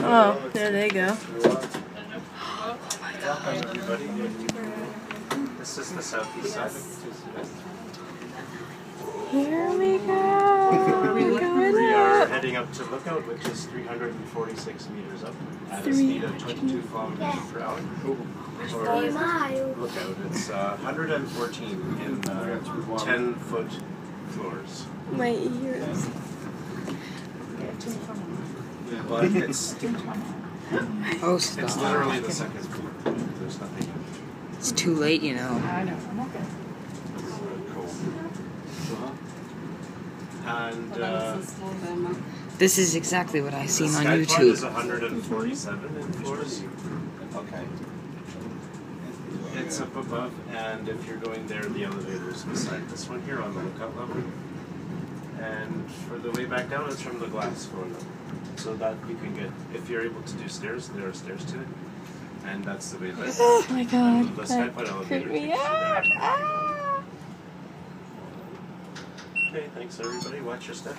Oh, there they go. Welcome, everybody. This is the southeast side. Here we go. We are heading up to Lookout, which is 346 meters up at a speed of 22 kilometers per hour. Lookout. It's 114 in 10-foot floors. My ears. But it's Oh, stop. It's literally the second floor. There's nothing in it. It's too late, you know. I know, I'm okay. And This is exactly what I seen on the sky part is YouTube. 147 in floors. Okay. It's up above, and if you're going there, the elevator is beside this one here on the lookout level. And for the way back down, it's from the glass floor level. So that you can get, if you're able to do stairs, there are stairs to it. And that's the way back. Oh my god. The Skypod elevator Creep me takes you there. out. Ah. Okay, thanks everybody. Watch your step.